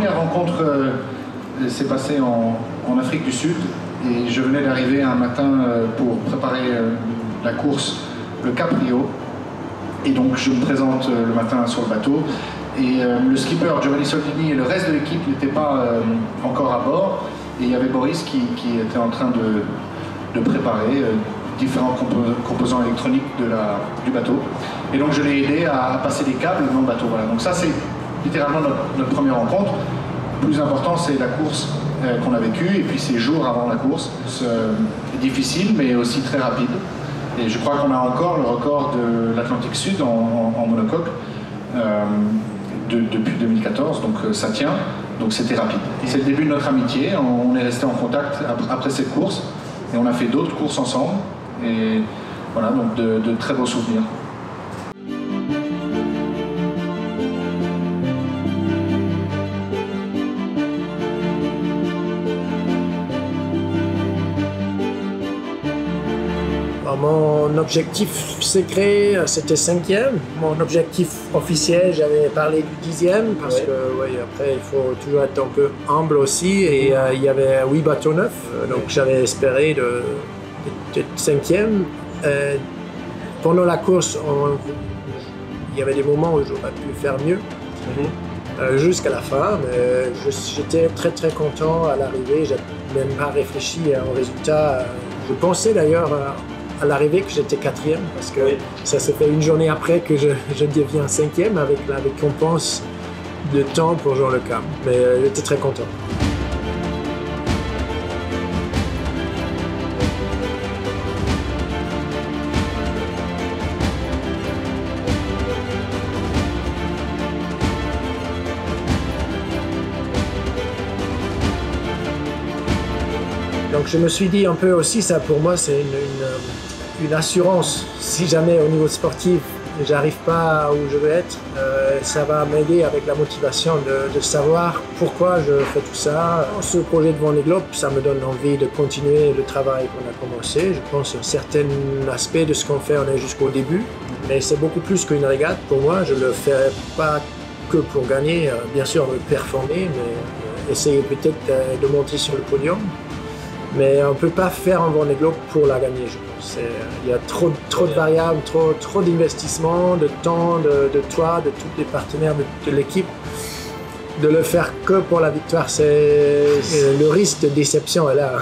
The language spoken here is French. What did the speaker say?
première rencontre s'est passée en Afrique du Sud et je venais d'arriver un matin pour préparer la course, le Cap Rio. Et donc je me présente le matin sur le bateau et le skipper Giovanni Soldini et le reste de l'équipe n'étaient pas encore à bord. Et il y avait Boris qui était en train de préparer différents composants électroniques du bateau. Et donc je l'ai aidé à passer des câbles dans le bateau. Voilà. Donc ça c'est littéralement notre première rencontre. Le plus important c'est la course qu'on a vécue et puis ces jours avant la course. C'est difficile mais aussi très rapide. Et je crois qu'on a encore le record de l'Atlantique Sud en monocoque depuis 2014, donc ça tient, donc c'était rapide. C'est le début de notre amitié, on est resté en contact après cette course et on a fait d'autres courses ensemble et voilà, donc de très beaux souvenirs. Mon objectif secret, c'était 5e. Mon objectif officiel, j'avais parlé du 10e, parce que après, il faut toujours être un peu humble aussi. Et il y avait 8 bateaux neufs, donc j'avais espéré d'être 5e. Pendant la course, il y avait des moments où j'aurais pu faire mieux, jusqu'à la fin. Mais j'étais très très content à l'arrivée, j'ai même pas réfléchi au résultat. Je pensais d'ailleurs à l'arrivée que j'étais 4e parce que ça s'est fait une journée après que je deviens 5e avec la récompense de temps pour Jean Le Cam. Mais j'étais très content. Donc je me suis dit un peu aussi, ça pour moi c'est une assurance. Si jamais au niveau sportif j'arrive pas où je veux être, ça va m'aider avec la motivation de savoir pourquoi je fais tout ça. Ce projet de Vendée Globe, ça me donne envie de continuer le travail qu'on a commencé. Je pense qu'un certain aspect de ce qu'on fait, on est jusqu'au début. Mais c'est beaucoup plus qu'une régate pour moi. Je le fais pas que pour gagner, bien sûr performer, mais essayer peut-être de monter sur le podium. Mais on ne peut pas faire un Vendée Globe pour la gagner, je pense. Il y a trop de variables, trop d'investissement, de temps, de toi, de tous les partenaires de l'équipe. De le faire que pour la victoire, le risque de déception est là.